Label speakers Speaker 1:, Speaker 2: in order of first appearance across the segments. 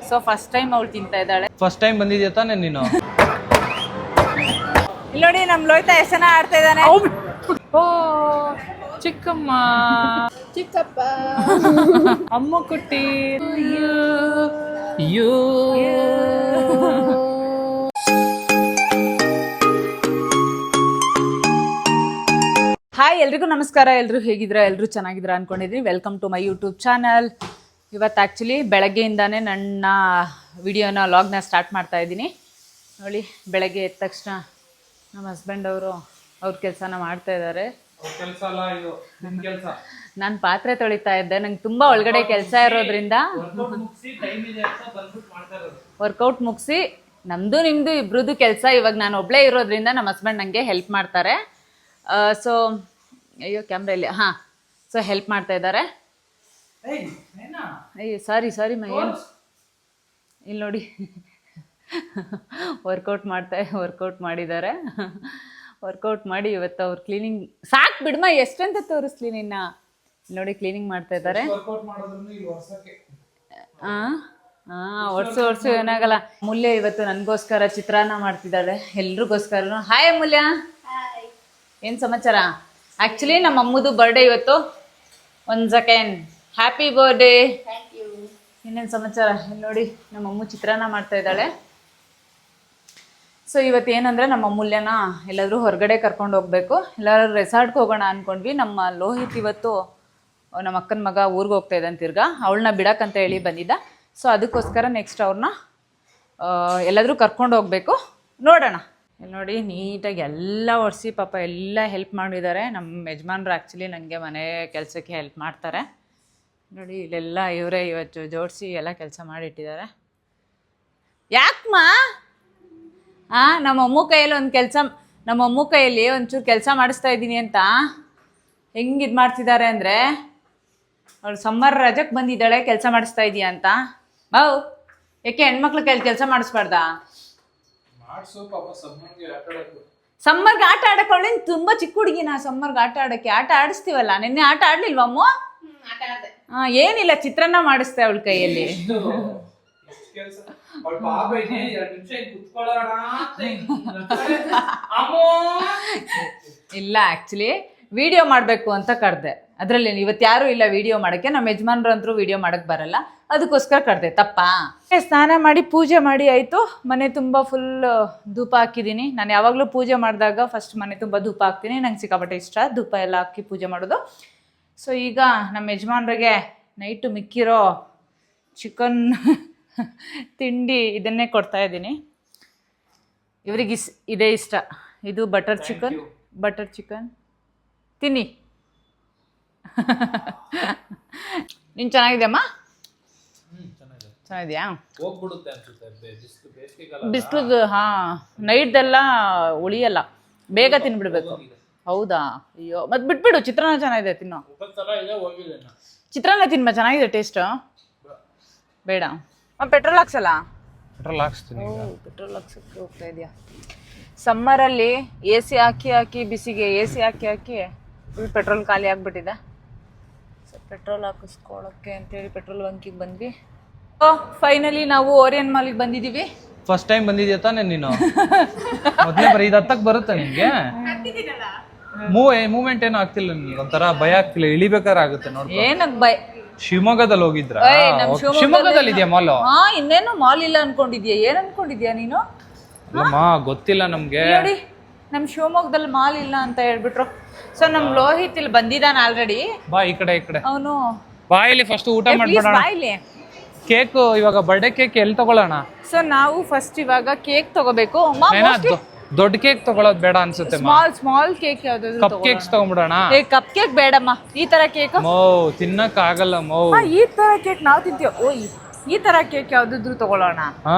Speaker 1: So first time ಅವಳು ತಿಂತಾ ಇದ್ದಾಳೆ.
Speaker 2: ಫಸ್ಟ್ ಟೈಮ್ ಬಂದಿದ್ಯಾ ತಾನೆ ನೀನು?
Speaker 1: ಇಲ್ಲಿ ನೋಡಿ ನಮ್ ಲೋಹಿತ ಎಷ್ಟನ ಆಡ್ತಾ ಇದ್ದಾನೆ.
Speaker 2: ಓ ಚಿಕ್ಕಮ್ಮ
Speaker 1: ಚಿಕ್ಕಪ್ಪ
Speaker 2: ಅಮ್ಮ ಕುಟ್ಟಿ ಯು
Speaker 1: ಹಾಯ್ ಎಲ್ರಿಗೂ ನಮಸ್ಕಾರ. ಎಲ್ಲರೂ ಹೇಗಿದ್ರ? ಎಲ್ಲರೂ ಚೆನ್ನಾಗಿದ್ರ ಅನ್ಕೊಂಡಿದ್ದೀನಿ. Welcome to my YouTube channel. ಇವತ್ತು ಆ್ಯಕ್ಚುಲಿ ಬೆಳಗ್ಗೆಯಿಂದಾನೇ ನನ್ನ ವಿಡಿಯೋನ ವ್ಲಾಗ್ನ ಸ್ಟಾರ್ಟ್ ಮಾಡ್ತಾ ಇದ್ದೀನಿ. ನೋಡಿ, ಬೆಳಗ್ಗೆ ಎದ್ದ ತಕ್ಷಣ ನಮ್ಮ ಹಸ್ಬೆಂಡ್ ಅವರು ಅವ್ರ ಕೆಲಸನ ಮಾಡ್ತಾ ಇದ್ದಾರೆ. ನಾನು ಪಾತ್ರೆ ತೊಳಿತಾ ಇದ್ದೆ. ನಂಗೆ ತುಂಬ ಒಳಗಡೆ ಕೆಲಸ ಇರೋದ್ರಿಂದ ವರ್ಕೌಟ್ ಮುಗಿಸಿ ನಮ್ಮದು ನಿಮ್ಮದು ಇಬ್ರದ್ದು ಕೆಲಸ ಇವಾಗ ನಾನು ಒಬ್ಬಳೇ ಇರೋದ್ರಿಂದ ನಮ್ಮ ಹಸ್ಬೆಂಡ್ ನನಗೆ ಹೆಲ್ಪ್ ಮಾಡ್ತಾರೆ. ಸೊ ಅಯ್ಯೋ ಕ್ಯಾಮ್ರಾ ಇಲ್ಲ. ಹಾಂ, ಸೊ ಹೆಲ್ಪ್ ಮಾಡ್ತಾ ಇದ್ದಾರೆ. ಅಯ್ಯೋ ಸಾರಿ ಮೈ ಏನು ಇಲ್ಲಿ ನೋಡಿ ವರ್ಕೌಟ್ ಮಾಡಿದ್ದಾರೆ. ವರ್ಕೌಟ್ ಮಾಡಿ ಇವತ್ತು ಅವ್ರು ಕ್ಲೀನಿಂಗ್ ಸಾಕು ಬಿಡ್ಮ ಎಷ್ಟಂತ ತೋರಿಸ್ಲಿ ನಿನ್ನ. ನೋಡಿ ಕ್ಲೀನಿಂಗ್ ಮಾಡ್ತಾ ಇದ್ದಾರೆ. ಒರ್ಸು ಏನಾಗಲ್ಲ. ಮೂಲ್ಯ ಇವತ್ತು ನನಗೋಸ್ಕರ ಚಿತ್ರಾನ್ನ ಮಾಡ್ತಿದ್ದಾಳೆ, ಎಲ್ರಿಗೋಸ್ಕರ. ಹಾಯ್ ಮೂಲ್ಯ, ಏನು ಸಮಾಚಾರ? ಆ್ಯಕ್ಚುಲಿ ನಮ್ಮ ಅಮ್ಮದು ಬರ್ಡೇ ಇವತ್ತು. 1 ಸೆಕೆಂಡ್. Happy birthday. ಇನ್ನೇನು ಸಮಾಚಾರ? ಇಲ್ಲಿ ನೋಡಿ ನಮ್ಮ ಅಮ್ಮ ಚಿತ್ರಾನ್ನ ಮಾಡ್ತಾ ಇದ್ದಾಳೆ. ಸೊ ಇವತ್ತು ಏನಂದರೆ ನಮ್ಮ ಅಮೂಲ್ಯನ ಎಲ್ಲಾದರೂ ಹೊರಗಡೆ ಕರ್ಕೊಂಡು ಹೋಗಬೇಕು. ಎಲ್ಲರೂ ರೆಸಾರ್ಟ್ಗೆ ಹೋಗೋಣ ಅಂದ್ಕೊಂಡ್ವಿ. ನಮ್ಮ ಲೋಹಿತ್ ಇವತ್ತು ನಮ್ಮ ಅಕ್ಕನ ಮಗ ಊರಿಗೆ ಹೋಗ್ತಾ ಇದ್ದಾನೆ ತಿರ್ಗಾ. ಅವಳನ್ನ ಬಿಡಕ್ಕಂತ ಹೇಳಿ ಬಂದಿದ್ದ. ಸೊ ಅದಕ್ಕೋಸ್ಕರ ನೆಕ್ಸ್ಟ್ ಅವ್ರನ್ನ ಎಲ್ಲಾದರೂ ಕರ್ಕೊಂಡು ಹೋಗಬೇಕು. ನೋಡೋಣ. ಇಲ್ಲಿ ನೋಡಿ ನೀಟಾಗಿ ಎಲ್ಲ ಒರೆಸಿ ಪಾಪ ಎಲ್ಲ ಹೆಲ್ಪ್ ಮಾಡಿದ್ದಾರೆ. ನಮ್ಮ ಯಜಮಾನ್ರು ಆ್ಯಕ್ಚುಲಿ ನನಗೆ ಮನೆ ಕೆಲಸಕ್ಕೆ ಹೆಲ್ಪ್ ಮಾಡ್ತಾರೆ. ನೋಡಿ ಇಲ್ಲೆಲ್ಲ ಇವರೇ ಇವತ್ತು ಜೋಡಿಸಿ ಎಲ್ಲ ಕೆಲಸ ಮಾಡಿಟ್ಟಿದ್ದಾರೆ. ಯಾಕಮ್ಮ ನಮ್ಮ ಅಮ್ಮ ಕೈಯಲ್ಲಿ ನಮ್ಮ ಅಮ್ಮ ಕೈಯಲ್ಲಿ ಒಂಚೂರು ಕೆಲಸ ಮಾಡಿಸ್ತಾ ಇದ್ದೀನಿ ಅಂತ ಹೆಂಗೆ ಇದು ಮಾಡ್ತಿದ್ದಾರೆ ಅಂದರೆ, ಅವಳು ಸಮ್ಮರ್ ರಜಕ್ಕೆ ಬಂದಿದ್ದಾಳೆ ಕೆಲಸ ಮಾಡಿಸ್ತಾ ಇದೀಯ ಅಂತ. ಬಾವು ಯಾಕೆ ಹೆಣ್ಮಕ್ಳ ಕೈಯಲ್ಲಿ ಕೆಲಸ ಮಾಡಿಸ್ಬಾರ್ದಾ? ಸಮ್ಮರ್ಗೆ ಆಟ ಆಡಕ್ಕೆ ಅವಳೇನು ತುಂಬ ಚಿಕ್ಕ ಹುಡುಗಿನ. ಸಮ್ಮರ್ಗೆ ಆಟ ಆಡಿಸ್ತೀವಲ್ಲ. ನಿನ್ನೆ ಆಟ ಆಡ್ಲಿಲ್ವಮ್ಮ? ಏನಿಲ್ಲ, ಚಿತ್ರಾನ್ನ ಮಾಡಿಸ್ತೆ ಅವಳ ಕೈಯಲ್ಲಿ. ಇಲ್ಲ, ಆ್ಯಕ್ಚುಲಿ ವಿಡಿಯೋ ಮಾಡಬೇಕು ಅಂತ ಕರೆದೆ. ಅದರಲ್ಲಿ ಇವತ್ತು ಯಾರೂ ಇಲ್ಲ ವಿಡಿಯೋ ಮಾಡೋಕ್ಕೆ. ನಮ್ಮ ಯಜಮಾನ್ರು ಅಂತರೂ ವಿಡಿಯೋ ಮಾಡೋಕ್ಕೆ ಬರಲ್ಲ, ಅದಕ್ಕೋಸ್ಕರ ಕರೆದೆ. ತಪ್ಪಾ? ಸ್ನಾನ ಮಾಡಿ ಪೂಜೆ ಮಾಡಿ ಆಯಿತು. ಮನೆ ತುಂಬ ಫುಲ್ ಧೂಪ ಹಾಕಿದ್ದೀನಿ. ನಾನು ಯಾವಾಗಲೂ ಪೂಜೆ ಮಾಡಿದಾಗ ಫಸ್ಟ್ ಮನೆ ತುಂಬ ಧೂಪ ಹಾಕ್ತೀನಿ. ನಂಗೆ ಸಿಕ್ಕಾಪಟ್ಟೆ ಇಷ್ಟ ಧೂಪ ಎಲ್ಲ ಹಾಕಿ ಪೂಜೆ ಮಾಡೋದು. ಸೊ ಈಗ ನಮ್ಮ ಯಜಮಾನ್ರಿಗೆ ನೈಟು ಮಿಕ್ಕಿರೋ ಚಿಕನ್ ತಿಂಡಿ ಇದನ್ನೇ ಕೊಡ್ತಾ ಇದ್ದೀನಿ. ಇವರಿಗೆ ಇದೇ ಇಷ್ಟ. ಇದು ಬಟರ್ ಚಿಕನ್ ತಿನ್ನಿ. ನೀನು ಚೆನ್ನಾಗಿದೆಯಮ್ಮ? ಚೆನ್ನಾಗಿದೆಯಾ? ಬಿಸಿಲು ನೈಟ್ದೆಲ್ಲ ಉಳಿಯಲ್ಲ, ಬೇಗ ತಿನ್ಬಿಡ್ಬೇಕು. ಹೌದಾ? ಅಯ್ಯೋ, ಮತ್ತೆ ಬಿಟ್ಬಿಡು. ಚಿತ್ರಾನ್ನ ಚೆನ್ನಾಗಿದೆ, ತಿನ್ನೋ. ಚಿತ್ರಾನ್ನ ತಿನ್ಮ, ಚೆನ್ನಾಗಿದೆ ಟೇಸ್ಟ್. ಬೇಡ ಪೆಟ್ರೋಲ್ ಹಾಕ್ಸಲ್ಲ?
Speaker 2: ಪೆಟ್ರೋಲ್ ಹಾಕ್ಸ್ತೀನಿ.
Speaker 1: ಪೆಟ್ರೋಲ್ ಹಾಕ್ಸಕ್ಕೆ ಹೋಗ್ತಾ ಇದೆಯಾ? ಸಮ್ಮರಲ್ಲಿ ಎ ಸಿ ಹಾಕಿ ಬಿಸಿಗೆ ಎ ಸಿ ಹಾಕಿ ಪೆಟ್ರೋಲ್ ಖಾಲಿ ಆಗಿಬಿಟ್ಟಿದೆ. ಸೊ ಪೆಟ್ರೋಲ್ ಹಾಕಿಸ್ಕೊಳ್ಳೋಕ್ಕೆ ಅಂತೇಳಿ ಪೆಟ್ರೋಲ್ ಬಂಕಿಗೆ ಬಂದ್ವಿ. ಫೈನಲಿ ನಾವು ಓರಿಯನ್ ಮಾಲ್ಗೆ ಬಂದಿದ್ದೀವಿ.
Speaker 2: ಫಸ್ಟ್ ಟೈಮ್ ಬಂದಿದ್ಯಾ ತಾನೆ ನೀನು? ಮೊದಲೇ ಬರೀ ಇದು ಹತ್ತಕ್ಕೆ ಬರುತ್ತೆ ನಿಮಗೆ? ಮೂವ್ಮೆಂಟ್ ಏನೂ ಆಗ್ತಿಲ್ಲ ನಿನ್ಗೆ? ಒಂಥರ ಭಯ ಆಗ್ತಿಲ್ಲ? ಇಳಿಬೇಕಾದ್ರೆ ಆಗುತ್ತೆ ನೋಡಿ.
Speaker 1: ಏನಕ್ಕೆ ಭಯ?
Speaker 2: ಶಿವಮೊಗ್ಗದಲ್ಲಿ ಹೋಗಿದ್ರ? ಶಿವಮೊಗ್ಗದಲ್ಲಿ ಇದೆಯಾ ಮಾಲ್?
Speaker 1: ಇನ್ನೇನು ಮಾಲ್ ಇಲ್ಲ ಅನ್ಕೊಂಡಿದ್ಯಾ? ಏನ್ ಅನ್ಕೊಂಡಿದ್ಯಾ ನೀನು?
Speaker 2: ಅಲ್ಲಮ್ಮ, ಗೊತ್ತಿಲ್ಲ ನಮ್ಗೆ.
Speaker 1: ನೋಡಿ, ನಮ್ ಶಿವಮೊಗ್ಗದಲ್ಲಿ ಮಾಲ್ ಇಲ್ಲ ಅಂತ ಹೇಳ್ಬಿಟ್ರು. ಸೊ ನಮ್ ಲೋಹಿತ್ ಇಲ್ಲಿ ಬಂದಿದ್ದಾನ ಆಲ್ರೆಡಿ.
Speaker 2: ಬಾ ಈ ಕಡೆ.
Speaker 1: ಅವನು
Speaker 2: ಬಾ ಇಲ್ಲಿ ಫಸ್ಟ್ ಊಟ ಮಾಡ್ಬಿಡೋಣ. ಕೇಕ್ ಇವಾಗ ಬರ್ಡೇ ಕೇಕ್ ಎಲ್ಲಿ ತಗೊಳ್ಳೋಣ?
Speaker 1: ಸೊ ನಾವು ಫಸ್ಟ್ ಇವಾಗ ಕೇಕ್ ತಗೋಬೇಕು.
Speaker 2: ದೊಡ್ಡ ಕೇಕ್ ತಗೊಳ್ಳೋದು ಬೇಡ ಅನ್ಸುತ್ತೆ.
Speaker 1: ಸ್ಮಾಲ್ ಕೇಕ್ ಯಾವ್ದಾದ್ರು
Speaker 2: ಕಪ್ ಕೇಕ್ಸ್ ತಗೊಂಡ್ಬಿಡೋಣ.
Speaker 1: ಕಪ್ ಕೇಕ್ ಬೇಡಮ್ಮ, ಈ ತರ ಕೇಕ್
Speaker 2: ತಿನ್ನಕ್ ಆಗಲ್ಲ.
Speaker 1: ಈ ತರ ಕೇಕ್ ನಾವು ತಿಂತೀವಿ. ಈ ತರ ಕೇಕ್ ಯಾವ್ದಾದ್ರು ತಗೊಳ್ಳೋಣ.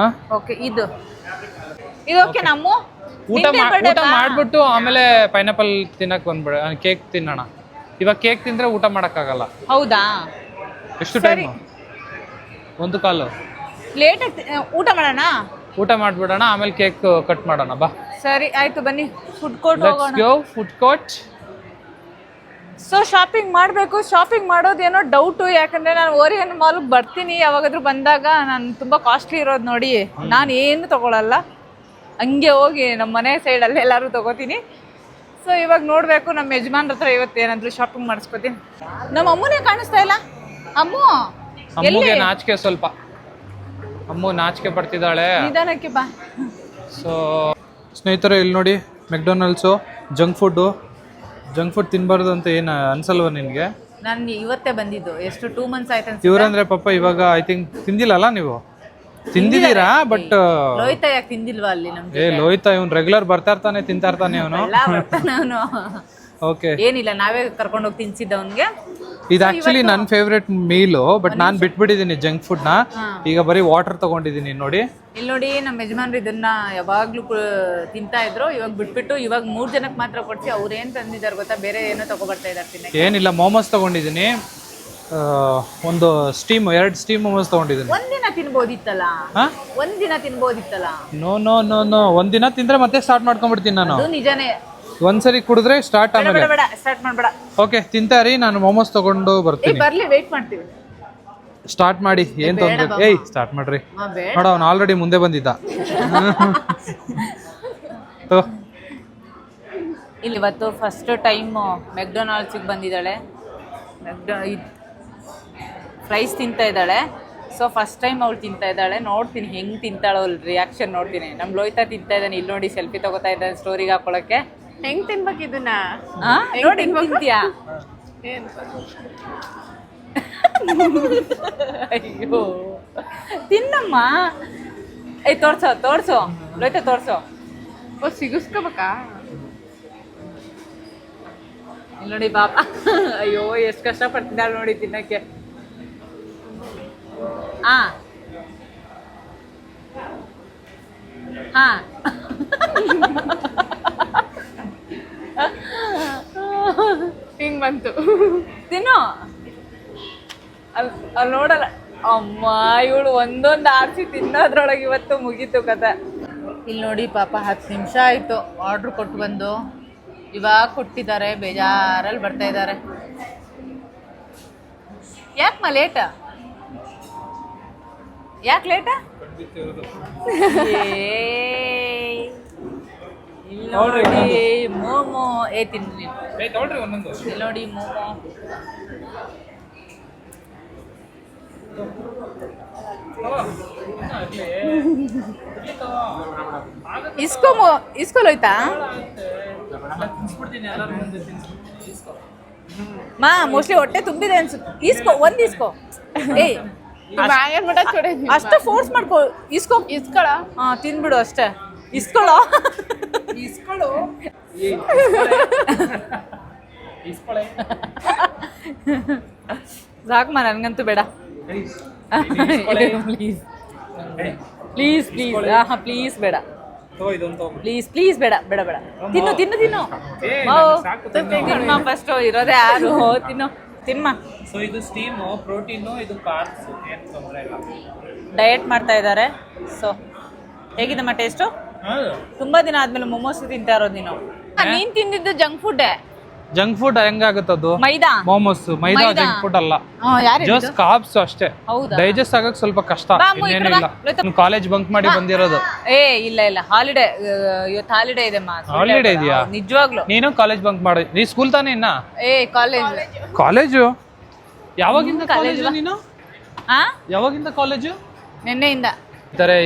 Speaker 1: ಓಕೆ, ಇದು ಓಕೆ. ನಮ್ಮ
Speaker 2: ಊಟ ಮಾಡ್ಬಿಟ್ಟು ಆಮೇಲೆ ಪೈನಾಪಲ್ ತಿನ್ನಕ್ ಬಂದ್ಬಿಡ. ಕೇಕ್ ತಿನ್ನೋಣ. ಇವಾಗ ಕೇಕ್ ತಿಂದ್ರೆ ಊಟ ಮಾಡಕ್ ಆಗಲ್ಲ.
Speaker 1: ಹೌದಾ?
Speaker 2: ಎಷ್ಟು ಟೈಮ್? 1:15.
Speaker 1: ಲೇಟ್ ಊಟ ಮಾಡೋಣ.
Speaker 2: ಊಟ ಮಾಡ್ಬಿಡೋಣ, ಆಮೇಲೆ ಕೇಕ್ ಕಟ್ ಮಾಡೋಣ. ಬಾ.
Speaker 1: ಸರಿ ಆಯ್ತು, ಬನ್ನಿ ಫುಡ್ ಕೋರ್ಟ್ ಹೋಗೋಣ.
Speaker 2: Food court.
Speaker 1: ಸೊ ಶಾಪಿಂಗ್ ಮಾಡಬೇಕು. ಶಾಪಿಂಗ್ ಮಾಡೋದೇನೋ ಡೌಟು, ಯಾಕಂದರೆ ನಾನು ಓರಿಯನ್ ಮಾಲ್ಗೆ ಬರ್ತೀನಿ ಯಾವಾಗಾದ್ರೂ ಬಂದಾಗ. ನಾನು ತುಂಬ ಕಾಸ್ಟ್ಲಿ ಇರೋದು ನೋಡಿ ನಾನು ಏನು ತೊಗೊಳಲ್ಲ, ಹಂಗೆ ಹೋಗಿ ನಮ್ಮ ಮನೆ ಸೈಡಲ್ಲಿ ಎಲ್ಲರೂ ತೊಗೋತೀನಿ. ಸೊ ಇವಾಗ ನೋಡಬೇಕು ನಮ್ಮ ಯಜಮಾನ್ರ ಹತ್ರ ಇವತ್ತು ಏನಾದರೂ ಶಾಪಿಂಗ್ ಮಾಡಿಸ್ಕೊತೀನಿ. ನಮ್ಮ ಅಮ್ಮನೇ ಕಾಣಿಸ್ತಾ ಇಲ್ಲ. ಅಮ್ಮು
Speaker 2: ಅಮ್ಮಗೆ ನಾಚಿಕೆ, ಸ್ವಲ್ಪ ಅಮ್ಮು ನಾಚಿಕೆ ಪಡ್ತಿದ್ದಾಳೆ.
Speaker 1: ನಿಧಾನಕ್ಕೆ ಬಾ.
Speaker 2: ಸೊ ಸ್ನೇಹಿತರೆ, ಇಲ್ಲಿ ನೋಡಿ ಮೆಕ್ಡೊನಾಲ್ಡ್ಸು ಜಂಕ್ ಫುಡ್ ತಿನ್ಬಾರ್ದು ಅಂತ ಏನು ಅನ್ಸಲ್ವ ನಿನಗೆ?
Speaker 1: ನಾನು ಇವತ್ತೇ ಬಂದಿದ್ದು, ಎಷ್ಟು 2 months ಆಯ್ತು ಅನ್ಸುತ್ತೆ.
Speaker 2: ಇವ್ರಂದ್ರೆ ಪಾಪ ಇವಾಗ ಐ ಥಿಂಕ್ ತಿಂದಿಲ್ಲಲ್ಲ ನೀವು? ತಿಂದಿದ್ದೀರಾ ಬಟ್
Speaker 1: ಲೋಹಿತ ಯಾಕೆ ತಿಂದಿಲ್ವಾ ಅಲ್ಲಿ ನಮ್ಗೆ?
Speaker 2: ಲೋಹಿತ ಇವ್ನು ರೆಗ್ಯುಲರ್ ಬರ್ತಾ ಇರ್ತಾನೆ, ತಿಂತಾ ಇರ್ತಾನೆ ಅವನು.
Speaker 1: ಅವನು
Speaker 2: ಓಕೆ,
Speaker 1: ಏನಿಲ್ಲ, ನಾವೇ ಕರ್ಕೊಂಡು ಹೋಗಿ ತಿನ್ಸಿದ್ದ ಅವನ್ಗೆ.
Speaker 2: ಇದು ಆಕ್ಚುಲಿ ನನ್ನ ಫೇವ್ರೆಟ್ ಮೀಲು, ಬಟ್ ನಾನು ಬಿಟ್ಬಿಟ್ಟಿದ್ದೀನಿ ಜಂಕ್ ಫುಡ್ನ. ಈಗ ಬರೀ ವಾಟರ್ ತಗೊಂಡಿದ್ದೀನಿ ನೋಡಿ.
Speaker 1: ಇಲ್ಲಿ ನೋಡಿ ನಮ್ಮ ಯಜಮಾನ್ರು ಇದನ್ನ ಯಾವಾಗ್ಲೂ ತಿಂತಾ ಇದ್ರು, ಇವಾಗ ಬಿಟ್ಬಿಟ್ಟು ಇವಾಗ 3 ಜನಕ್ಕೆ ಮಾತ್ರ ಕೊಡ್ಸಿ ಅವ್ರೇನ್ ತಂದಿದ್ದಾರೆ ಗೊತ್ತಾ, ಬೇರೆ ಏನೋ ತಗೊಬರ್ತಾ ಇದ್ದಾರೆ ತಿನ್ನಕ್ಕೆ.
Speaker 2: ಏನಿಲ್ಲ, ಮೋಮೋಸ್ ತಗೊಂಡಿದ್ದೀನಿ, ಒಂದು ಎರಡು ಸ್ಟೀಮ್ ಮೋಮೋಸ್ ತಗೊಂಡಿದ್ದೀನಿ.
Speaker 1: ಒಂದಿನ ತಿನ್ಬೋದಿತ್ತಲ್ಲ, ಒಂದಿನ ತಿನ್ಬೋದಿತ್ತಲ್ಲ.
Speaker 2: ನೋ ಒಂದಿನ ತಿಂದ್ರೆ ಮತ್ತೆ ಸ್ಟಾರ್ಟ್ ಮಾಡ್ಕೊಂಡ್ಬಿಡ್ತೀನಿ ನಾನು.
Speaker 1: ಅದು ನಿಜಾನೇ,
Speaker 2: ಒಂದ್ಸರಿ ಕುಡಿದ್ರೆ ಸ್ಟಾರ್ಟ್. ಆಮೇಲೆ
Speaker 1: ಬೇಡ ಸ್ಟಾರ್ಟ್ ಮಾಡ್ಬೇಡ.
Speaker 2: ಓಕೆ, ತಿಂತಾರಿ, ನಾನು ಮೋಮೋಸ್ ತಗೊಂಡು ಬರ್ತೀನಿ.
Speaker 1: ಬರ್ಲಿ, ವೇಟ್ ಮಾಡ್ತೀವಿ.
Speaker 2: ಸ್ಟಾರ್ಟ್ ಮಾಡಿ, ಏನ್ ತೊಂದ್ರೆ? ಸ್ಟಾರ್ಟ್ ಮಾಡ್ರಿ. ನೋಡ, ಅವ್ನು ಆಲ್ರೆಡಿ ಮುಂದೆ ಬಂದಿದ್ದ.
Speaker 1: ಇಲ್ಲಿ ಇವತ್ತು ಫಸ್ಟ್ ಟೈಮ್ ಮೆಕ್ಡೊನಾಲ್ಡ್ಸಿಗೆ ಬಂದಿದ್ದಾಳೆ. ಫ್ರೈಸ್ ತಿಂತಾ ಇದ್ದಾಳೆ. ಸೊ ಫಸ್ಟ್ ಟೈಮ್ ಅವಳು ತಿಂತಾ ಇದ್ದಾಳೆ. ನೋಡ್ತೀನಿ ಹೆಂಗೆ ತಿಂತಾಳೆ, ಅವಳು ರಿಯಾಕ್ಷನ್ ನೋಡ್ತೀನಿ. ನಮ್ಮ ಲೋಹಿತ ತಿಂತಾ ಇದ್ದಾನೆ, ಇಲ್ಲಿ ನೋಡಿ ಸೆಲ್ಫಿ ತಗೋತಾ ಇದ್ದಾನೆ ಸ್ಟೋರಿಗೆ ಹಾಕೊಳಕ್ಕೆ.
Speaker 3: ಹೆಂಗ್ ತಿನ್ಬೇಕು ಇದನ್ನ?
Speaker 1: ನೋಡಿ ತಿಂತೀಯಾ? ಅಯ್ಯೋ ತಿನ್ನಮ್ಮ. ತೋರ್ಸೋ ಲೋಹಿತ, ತೋರ್ಸೋ.
Speaker 3: ಸಿಗಿಸ್ಕೋಬೇಕಾ?
Speaker 1: ಇಲ್ಲಿ ನೋಡಿ ಪಾಪ, ಅಯ್ಯೋ ಎಷ್ಟು ಕಷ್ಟಪಡ್ತಿದ್ದಾಳೆ ನೋಡಿ ತಿನ್ನಕ್ಕೆ.
Speaker 3: ಹಿಂಗ್ ಬಂತು.
Speaker 1: ತಿನ್ನು. ಅಲ್ಲಿ ನೋಡಲ್ಲ ಅಮ್ಮ, ಇವಳು ಒಂದೊಂದು ಆರಿಸಿ ತಿನ್ನೋದ್ರೊಳಗೆ ಇವತ್ತು ಮುಗೀತು ಕತೆ. ಇಲ್ಲಿ ನೋಡಿ ಪಾಪ 10 ನಿಮಿಷ ಆಯಿತು ಆರ್ಡ್ರ್ ಕೊಟ್ಟು ಬಂದು, ಇವಾಗ ಕೊಟ್ಟಿದ್ದಾರೆ. ಬೇಜಾರಲ್ಲಿ ಬರ್ತಾ ಇದ್ದಾರೆ. ಯಾಕಮ್ಮ ಲೇಟ? ಯಾಕೆ ಲೇಟ? ಇಲ್ಲಿ ನೋಡಿ ಮೋಮೋ. ತಿನ್ನಿ ಇಲ್ಲಿ ನೋಡಿ ಮೋಮೋ. ಇಸ್ಕೊಲೋಯ್ತಾ ಮಾ? ಮೋಸ್ಟ್ಲಿ ಹೊಟ್ಟೆ ತುಂಬಿದೆ ಅನ್ಸುತ್ತೆ. ಇಸ್ಕೋ. ಅಷ್ಟು ಫೋರ್ಸ್ ಮಾಡ್ಕೊ. ಇಸ್ಕೊಳ. ತಿನ್ಬಿಡು ಅಷ್ಟೇ. ಇಸ್ಕೊಳ್ಳೋ. ಸಾಕಮ್ಮ, ನನಗಂತೂ ಬೇಡ. ಪ್ಲೀಸ್ ಪ್ಲೀಸ್ ಬೇಡ. ಪ್ಲೀಸ್ ಬೇಡ. ತಿನ್ನು ತಿನ್ನ ಫಸ್ಟ್. ಇರೋದೇ ಯಾರು? ತಿನ್ನ.
Speaker 2: ಸೊ ಇದು ಸ್ಟೀಮ್, ಪ್ರೋಟೀನು, ಇದು ಕಾರ್ಬ್ಸ್, ಏನು ತೊಂದರೆ ಇಲ್ಲ.
Speaker 1: ಡಯಟ್ ಮಾಡ್ತಾ ಇದ್ದಾರೆ. ಸೊ ಹೇಗಿದಮ್ಮ ಟೇಸ್ಟು? ತುಂಬಾ ದಿನ ಆದ್ಮೇಲೆ ಮೊಮೋಸ್ ತಿಂತಾ ಇರೋದು ನೀನು. ನೀನ್ ತಿಂದಿದ್ದು ಜಂಕ್ ಫುಡ್
Speaker 2: ಹೆಂಗಾಗುತ್ತದು?
Speaker 1: ಮೈದಾ
Speaker 2: ಮೋಮೋಸ್. ಮೈದಾ ಜಂಕ್ ಫುಡ್ ಅಲ್ಲ, ಜಸ್ಟ್ ಕಾರ್ಬ್ಸ್ ಅಷ್ಟೇ. ಡೈಜೆಸ್ಟ್ ಆಗಕ್ ಸ್ವಲ್ಪ ಕಷ್ಟ, ಇನ್ನೇನು ಇಲ್ಲ. ಕಾಲೇಜ್ ಬಂಕ್ ಮಾಡಿ ಬಂದಿರೋದು.
Speaker 1: ಇಲ್ಲ ಹಾಲಿಡೇ. ಇವತ್ತು ಹಾಲಿಡೇ ಇದೆ.
Speaker 2: ಹಾಲಿಡೇ ಇದೆಯಾ?
Speaker 1: ನಿಜವಾಗ್ಲು.
Speaker 2: ನೀನು ಕಾಲೇಜ್ ಬಂಕ್ ಮಾಡಿ? ನೀ ಸ್ಕೂಲ್ ತಾನೇ ಇನ್ನ? ಕಾಲೇಜು ಯಾವಾಗಿಂದ ಕಾಲೇಜು ನೀನು? ಯಾವಾಗಿಂದ ಕಾಲೇಜು?
Speaker 1: ನಿನ್ನೆಯಿಂದ.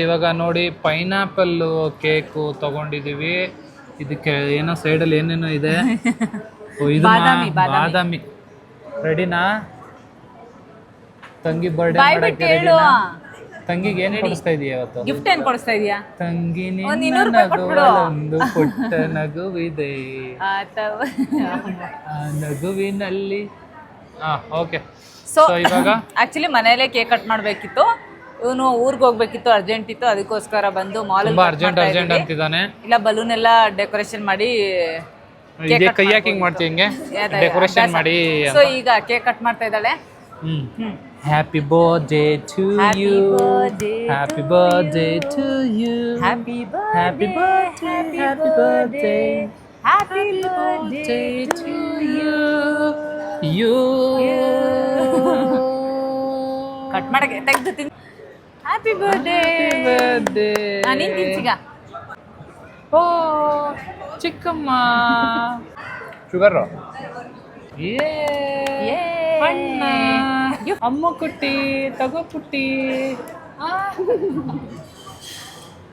Speaker 2: ಇವಾಗ ನೋಡಿ, ಪೈನಾಪಲ್ ಕೇಕು ತಗೊಂಡಿದೀವಿ. ಇದಕ್ಕೆ ಏನೋ ಸೈಡಲ್ಲಿ ಏನೇನೋ ಇದೆ. ಇದು ಬಾದಾಮಿ. ರೆಡಿನಾ? ತಂಗಿ ಬರ್ಡೇ ಮಾಡಕ್ಕೆ ರೆಡಿನಾ? ತಂಗಿಗೆ ಏನ್ ಕೊಡಿಸ್ತಾ ಇದೀಯ ಇವತ್ತು?
Speaker 1: ಗಿಫ್ಟ್ ಏನ್ ಕೊಡಿಸ್ತಾ ಇದೀಯಾ?
Speaker 2: ತಂಗಿ ಒಂದು ಪುಟ್ಟ ನಗುವಿದೆ, ನಗುವಿನಲ್ಲಿ. ಓಕೆ. ಸೊ ಇವಾಗ
Speaker 1: ಆಕ್ಚುಲಿ ಮನೇಲೆ ಕೇಕ್ ಕಟ್ ಮಾಡ್ಬೇಕಿತ್ತು. ಇವನು ಊರಿಗೆ ಹೋಗ್ಬೇಕಿತ್ತು, ಅರ್ಜೆಂಟ್ ಇತ್ತು, ಅದಕ್ಕೋಸ್ಕರ ಬಂದು ಮಾಲ್
Speaker 2: ಅರ್ಜೆಂಟ್ ಅಂತಿದ್ದಾನೆ.
Speaker 1: ಇಲ್ಲ, ಬಲೂನ್ ಎಲ್ಲ ಡೆಕೋರೇಷನ್ ಮಾಡಿ
Speaker 2: ಕೈ ಹಾಕಿಂಗ್ ಮಾಡ್ತೀವಿ, ಹಿಂಗೆ ಡೆಕೋರೇಷನ್ ಮಾಡಿ.
Speaker 1: ಸೊ ಈಗ ಕೇಕ್ ಕಟ್ ಮಾಡ್ತಾ ಇದ್ದಾಳೆ.
Speaker 2: Happy birthday to you, happy birthday to you,
Speaker 1: happy
Speaker 2: happy birthday, happy birthday,
Speaker 1: happy birthday
Speaker 2: to you. ಯು
Speaker 1: ಕಟ್ ಮಾಡಕ್ಕೆ ತೆಗ್ದು ತಿನ್. Happy birthday. ನೀನ್ ತಿನ್ಸಿಗ.
Speaker 2: ಓ ಚಿಕ್ಕಮ್ಮ ಶುಗರು ಅಣ್ಣ ಅಮ್ಮ ಕುಟ್ಟಿ ತಗೋ ಪುಟ್ಟಿ.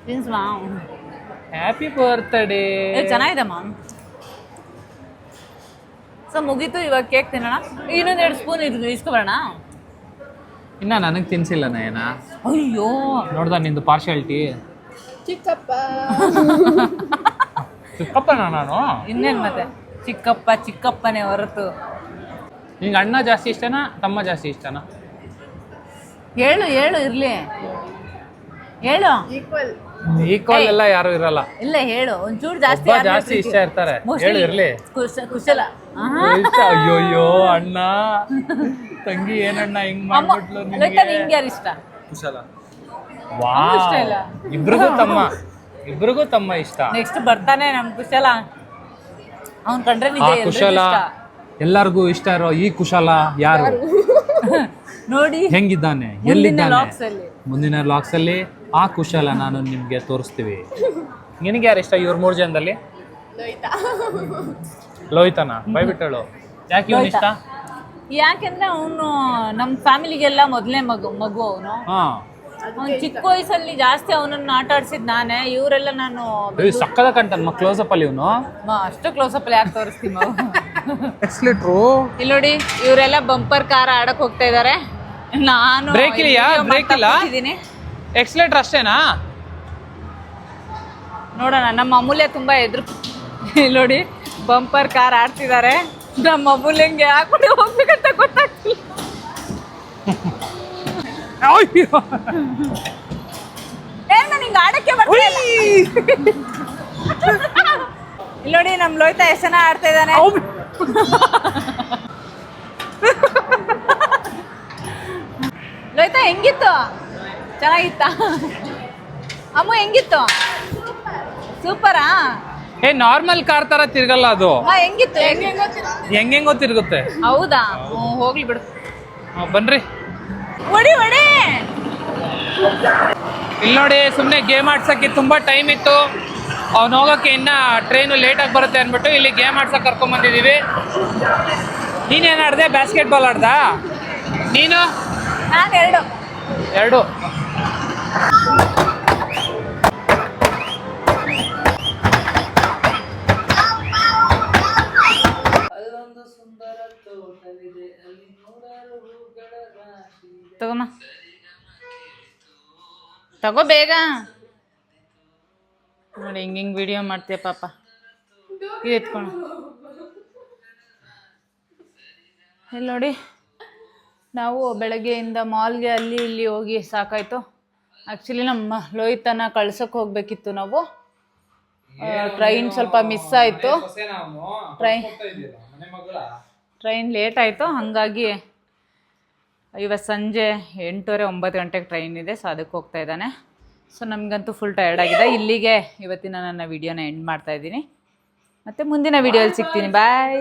Speaker 1: ತಿನ್ಸ್ ಮಾ.
Speaker 2: Happy birthday.
Speaker 1: ಚೆನ್ನಾಗಿದೆ ಮಾಮ್. ಸೊ ಮುಗೀತು, ಇವಾಗ ಕೇಕ್ ತಿನ್ನೋಣ. ಇನ್ನೊಂದು 2 ಸ್ಪೂನ್ ಇಸ್ಕೊಬರೋಣ.
Speaker 2: ಇನ್ನ ನನಗೆ ತಿನ್ಸಿಲ್ಲ ನಯನ.
Speaker 1: ಅಯ್ಯೋ
Speaker 2: ನೋಡ್ದ ನಿಂದು ಪಾರ್ಶಾಲಿಟಿ.
Speaker 3: ಚಿಕ್ಕಪ್ಪ.
Speaker 2: ಚಿಕ್ಕಪ್ಪನ ನಾನು.
Speaker 1: ಇನ್ನೇನು ಮತ್ತೆ ಚಿಕ್ಕಪ್ಪನೇ ಹೊರತು.
Speaker 2: ನಿಂಗೆ ಅಣ್ಣ ಜಾಸ್ತಿ ಇಷ್ಟನಾ ತಮ್ಮ ಜಾಸ್ತಿ ಇಷ್ಟನಾ?
Speaker 1: ಹೇಳು ಇರ್ಲಿ, ಹೇಳು.
Speaker 3: ಈಕ್ವಲ್.
Speaker 2: ಈಕ್ವಲ್ ಎಲ್ಲ ಯಾರು ಇರಲ್ಲ.
Speaker 1: ಇಲ್ಲ ಹೇಳು, ಒಂಚೂರು ಜಾಸ್ತಿ.
Speaker 2: ಒಬ್ಬ ಜಾಸ್ತಿ ಇಷ್ಟ ಇರ್ತಾರೆ. ಹೇಳು ಇರ್ಲಿ.
Speaker 1: ಕುಶಲ.
Speaker 2: ಅಯ್ಯೋಯ್ಯೋ ಅಣ್ಣ ತಂಗಿ ಏನಣ್ಣ ಹಿಂಗ್ ಮಾಡ್ಬಿಟ್ಲು ನಿಮ್ಗೆ.
Speaker 1: ನಿಂಗೆ ಯಾರು ಇಷ್ಟ?
Speaker 2: ಕುಶಲ.
Speaker 1: ಇಷ್ಟ ಇಲ್ಲ.
Speaker 2: ಇಬ್ರಿಗೂ ತಮ್ಮ ಇಷ್ಟ.
Speaker 1: ನೆಕ್ಸ್ಟ್ ಬರ್ತಾನೆ ನಮ್ ಕುಶಲ. ಅವ್ನ್ ಕಂಡ್ರೆ ನಿಜ
Speaker 2: ಆ
Speaker 1: ಎಲ್ರಿಗೂ
Speaker 2: ಕುಶಲ
Speaker 1: ಇಷ್ಟ.
Speaker 2: ಎಲ್ಲರಿಗೂ ಇಷ್ಟ ಇರೋ ಈ ಕುಶಲ ಯಾರು?
Speaker 1: ನೋಡಿ
Speaker 2: ಹೆಂಗಿದ್ದಾನೆ,
Speaker 1: ಮುಂದಿನ
Speaker 2: ಎಲ್ಲಿದ್ದಾನೆ?
Speaker 1: ಲಾಕ್ಸ್ ಅಲ್ಲಿ.
Speaker 2: ಮುಂದಿನ ಲಾಕ್ಸ್ ಅಲ್ಲಿ ಆ ಕುಶಲ ನಾನು ನಿಮ್ಗೆ ತೋರಿಸ್ತೀವಿ. ನಿನಗೆ ಯಾರು ಇಷ್ಟ ಇವ್ರ 3 ಜನದಲ್ಲಿ? ಲೋಹಿತನ ಬೈಬಿಟ್ಟಳು. ಯಾಕೆ ಇವನು ಇಷ್ಟ?
Speaker 1: ಯಾಕೆಂದ್ರೆ ಅವನು ನಮ್ ಫ್ಯಾಮಿಲಿಗೆಲ್ಲ ಮೊದಲನೇ ಮಗು ಅವನು.
Speaker 2: ಹಾ
Speaker 1: ಅವ್ನು ಚಿಕ್ಕ ವಯಸ್ಸಲ್ಲಿ ಜಾಸ್ತಿ ಅವನನ್ನ ಆಟ ಆಡ್ಸಿದ್ ನಾನೇ. ಇವರೆಲ್ಲ ನಾನು
Speaker 2: ಸಕ್ಕದ ಕಂಟನ್ ಕ್ಲೋಸ್ ಅಪ್ ಅಲ್ಲಿ ಇವನು.
Speaker 1: ಅಷ್ಟು ಕ್ಲೋಸ್ ಅಪ್ ಯಾಕೆ ತೋರಿಸ್ತೀವಿ ನಾವು?
Speaker 2: ಎಕ್ಸ್ಲೇಟ್ರು
Speaker 1: ಇಲ್ಲಿ ನೋಡಿ, ಇವರೆಲ್ಲ ಬಂಪರ್ ಕಾರ್ ಆಡಕ್ ಹೋಗ್ತಾ ಇದಾರೆ. ನಾನು
Speaker 2: ಬ್ರೇಕ್ ಇಲ್ಲ, ಬ್ರೇಕ್ ಇಲ್ಲ. ಎಕ್ಸ್ಲೇಟರ್ ಅಷ್ಟೇನಾ?
Speaker 1: ನೋಡೋಣ. ನಮ್ಮ ಅಮೂಲ್ಯ ತುಂಬಾ ಎದುರು. ಇಲ್ಲಿ ನೋಡಿ, ಬಂಪರ್ ಕಾರ್ ಆಡ್ತಿದ್ದಾರೆ. ನಮ್ಮ ಅಮೂಲ್ಯಂಗೆ ಹಾಕೊಂಡು ಹೋಗ್ಬೇಕಂತ ಗೊತ್ತಾಗ್ತಿಲ್ಲ. ನಿಂಗೆ ಆಡಕ್ಕೆ ಬರ್ತಾ ಇಲ್ಲ. ಇಲ್ಲಿ ನೋಡಿ, ನಮ್ ಲೋಹಿತ ಎಷ್ಟು ಜನ ಆಡ್ತಾ ಇದ್ದಾನೆ. ಲೋಹಿತ ಹೆಂಗಿತ್ತು? ಚೆನ್ನಾಗಿತ್ತ? ಅಮ್ಮ ಹೆಂಗಿತ್ತು? ಸೂಪರಾ?
Speaker 2: ನಾರ್ಮಲ್ ಕಾರ್ ತರ ತಿರ್ಗಲ್ಲ ಅದು.
Speaker 1: ಹೆಂಗಿತ್ತು?
Speaker 2: ಹೆಂಗೆಂಗೋ ತಿರುಗುತ್ತೆ.
Speaker 1: ಹೌದಾ? ಹೋಗ್ಲಿ ಬಿಡು.
Speaker 2: ಬನ್ರಿ.
Speaker 1: ಹೊಡಿ.
Speaker 2: ಇಲ್ಲಿ ನೋಡಿ, ಸುಮ್ಮನೆ ಗೇಮ್ ಆಡ್ಸಕ್ಕೆ ತುಂಬಾ ಟೈಮ್ ಇತ್ತು. ಅವ್ನು ಹೋಗೋಕ್ಕೆ ಇನ್ನ ಟ್ರೈನು ಲೇಟಾಗಿ ಬರುತ್ತೆ ಅಂದ್ಬಿಟ್ಟು ಇಲ್ಲಿ ಗೇಮ್ ಆಡ್ಸಕ್ಕೆ ಕರ್ಕೊಂಬಂದಿದ್ದೀವಿ. ನೀನೇನು ಆಡ್ದೆ? ಬಾಸ್ಕೆಟ್ಬಾಲ್ ಆಡ್ದಾ ನೀನು?
Speaker 1: ನಾನು 2. ತಗೋಮ್ಮ, ತಗೋ ಬೇಗ. ನೋಡಿ ಹಿಂಗೆ ವಿಡಿಯೋ ಮಾಡ್ತೀಯ ಪಾಪ. ಇದು ಎತ್ಕೊಂಡು ಇಲ್ಲಿ ನೋಡಿ, ನಾವು ಬೆಳಗ್ಗೆಯಿಂದ ಮಾಲ್ಗೆ ಅಲ್ಲಿ ಇಲ್ಲಿ ಹೋಗಿ ಸಾಕಾಯ್ತು. ಆ್ಯಕ್ಚುಲಿ ನಮ್ಮ ಲೋಹಿತನ ಕಳ್ಸೋಕೆ ಹೋಗ್ಬೇಕಿತ್ತು ನಾವು. ಟ್ರೈನ್ ಸ್ವಲ್ಪ ಮಿಸ್ ಆಯಿತು. ಟ್ರೈನ್ ಲೇಟ್ ಆಯಿತು. ಹಾಗಾಗಿ ಇವತ್ತು ಸಂಜೆ 8:30-9 ಗಂಟೆಗೆ ಟ್ರೈನ್ ಇದೆ. ಸೊ ಅದಕ್ಕೆ ಹೋಗ್ತಾ ಇದ್ದಾನೆ. ಸೊ ನಮಗಂತೂ ಫುಲ್ ಟಯರ್ಡ್ ಆಗಿದೆ. ಇಲ್ಲಿಗೆ ಇವತ್ತಿನ ನನ್ನ ವಿಡಿಯೋನ ಎಂಡ್ ಮಾಡ್ತಾ ಇದ್ದೀನಿ. ಮತ್ತು ಮುಂದಿನ ವಿಡಿಯೋಲಿ ಸಿಗ್ತೀನಿ. ಬಾಯ್.